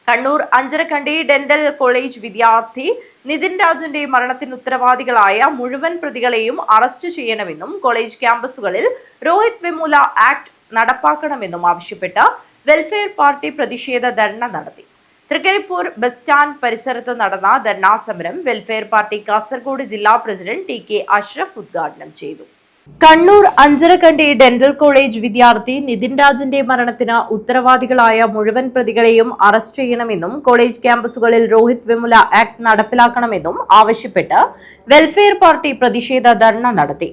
Kannur Anjarakandy dental college വിദ്യാർത്ഥി നിതിൻ രാജിന്റെ മരണത്തിന് ഉത്തരവാദികളായ മുഴുവൻ പ്രതികളെയും അറസ്റ്റ് ചെയ്യണമെന്നും കോളേജ് ക്യാമ്പസുകളിൽ രോഹിത് വെമുല ആക്ട് നടപ്പാക്കണമെന്നും ആവശ്യപ്പെട്ട് വെൽഫെയർ പാർട്ടി പ്രതിഷേധ ധർണ നടത്തി. തൃക്കരിപ്പൂർ ബസ് സ്റ്റാൻഡ് പരിസരത്ത് നടന്ന ധർണാ സമരം വെൽഫെയർ പാർട്ടി കാസർഗോഡ് ജില്ലാ പ്രസിഡന്റ് ടി.കെ. അഷ്റഫ് ഉദ്ഘാടനം ചെയ്തു. കണ്ണൂർ അഞ്ചരക്കണ്ടി ഡെന്റൽ കോളേജ് വിദ്യാർത്ഥി നിതിൻ രാജിന്റെ മരണത്തിന് ഉത്തരവാദികളായ മുഴുവൻ പ്രതികളെയും അറസ്റ്റ് ചെയ്യണമെന്നും കോളേജ് ക്യാമ്പസുകളിൽ രോഹിത് വെമുല ആക്ട് നടപ്പിലാക്കണമെന്നും ആവശ്യപ്പെട്ട് വെൽഫെയർ പാർട്ടി പ്രതിഷേധ ധർണ നടത്തി.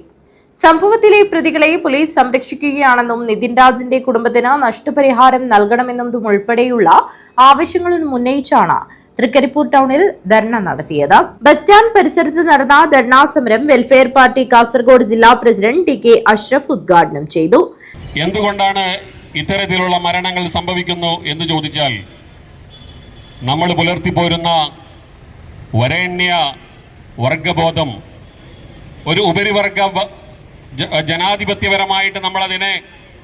സംഭവത്തിലെ പ്രതികളെ പോലീസ് സംരക്ഷിക്കുകയാണെന്നും നിതിൻ രാജിന്റെ കുടുംബത്തിന് നഷ്ടപരിഹാരം നൽകണമെന്നും ഉൾപ്പെടെയുള്ള ആവശ്യങ്ങളും ഉന്നയിച്ചാണ് തൃക്കരിപ്പൂർ ടൗണിൽ ധർണ നടത്തിയത്. ബസ് സ്റ്റാൻഡ് പരിസരത്ത് നടന്ന ധർണാ സമരം വെൽഫെയർ പാർട്ടി കാസർഗോഡ് ജില്ലാ പ്രസിഡന്റ് ടി.കെ. അഷ്റഫ് ഉദ്ഘാടനം ചെയ്തു. എന്തുകൊണ്ടാണ് ഇത്തരത്തിലുള്ള മരണങ്ങൾ സംഭവിക്കുന്നു എന്ന് ചോദിച്ചാൽ നമ്മൾ പുലർത്തിപ്പോരുന്ന വരേണ്യ വർഗബോധം, ഒരു ഉപരിവർഗ ജനാധിപത്യപരമായിട്ട് നമ്മളതിനെ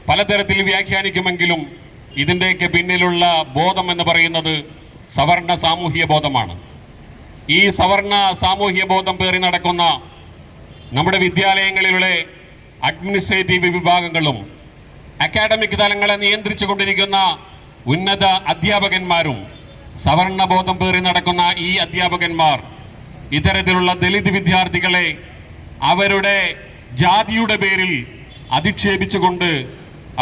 പലതരത്തിൽ വ്യാഖ്യാനിക്കുമെങ്കിലും ഇതിൻ്റെയൊക്കെ പിന്നിലുള്ള ബോധം എന്ന് പറയുന്നത് സവർണ സാമൂഹ്യ ബോധമാണ്. ഈ സവർണ സാമൂഹ്യ ബോധം പേറി നടക്കുന്ന നമ്മുടെ വിദ്യാലയങ്ങളിലെ അഡ്മിനിസ്ട്രേറ്റീവ് വിഭാഗങ്ങളും അക്കാഡമിക് തലങ്ങളെ നിയന്ത്രിച്ചു കൊണ്ടിരിക്കുന്ന ഉന്നത അധ്യാപകന്മാരും സവർണ ബോധം പേറി നടക്കുന്ന ഈ അധ്യാപകന്മാർ ഇത്തരത്തിലുള്ള ദളിത് വിദ്യാർത്ഥികളെ അവരുടെ ജാതിയുടെ പേരിൽ അധിക്ഷേപിച്ചുകൊണ്ട്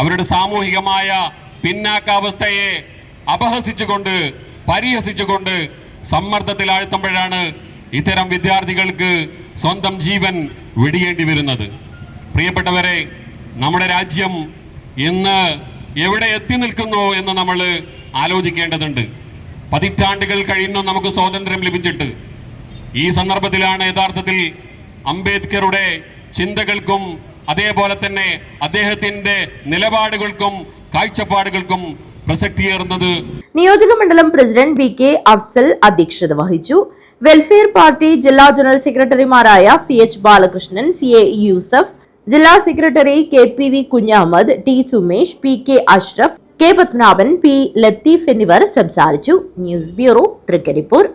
അവരുടെ സാമൂഹികമായ പിന്നാക്കാവസ്ഥയെ അപഹസിച്ചുകൊണ്ട് പരിഹസിച്ചുകൊണ്ട് സമ്മർദ്ദത്തിലാഴ്ത്തുമ്പോഴാണ് ഇത്തരം വിദ്യാർത്ഥികൾക്ക് സ്വന്തം ജീവൻ വെടിയേണ്ടി വരുന്നത്. പ്രിയപ്പെട്ടവരെ, നമ്മുടെ രാജ്യം ഇന്ന് എവിടെ എത്തി നിൽക്കുന്നു എന്ന് നമ്മൾ ആലോചിക്കേണ്ടതുണ്ട്. പതിറ്റാണ്ടുകൾ കഴിയുന്നു നമുക്ക് സ്വാതന്ത്ര്യം ലഭിച്ചിട്ട്. ഈ സന്ദർഭത്തിലാണ് യഥാർത്ഥത്തിൽ അംബേദ്കറുടെ ചിന്തകൾക്കും അതേപോലെ തന്നെ അദ്ദേഹത്തിൻ്റെ നിലപാടുകൾക്കും കാഴ്ചപ്പാടുകൾക്കും പ്രസക്തിയേറുന്നത്. നിയോജക മണ്ഡലം പ്രസിഡന്റ് വി.കെ. അഫ്സൽ അധ്യക്ഷത വഹിച്ചു. വെൽഫെയർ പാർട്ടി ജില്ലാ ജനറൽ സെക്രട്ടറിമാരായ സി.എച്ച്. ബാലകൃഷ്ണൻ, സി.എ. യൂസഫ്, ജില്ലാ secretary KPV. Kunhahammed, T. Sumesh, PK. Ashraf, K. Padmanabhan, P. Latheef എന്നിവർ സംസാരിച്ചു. News bureau, Trikaripur.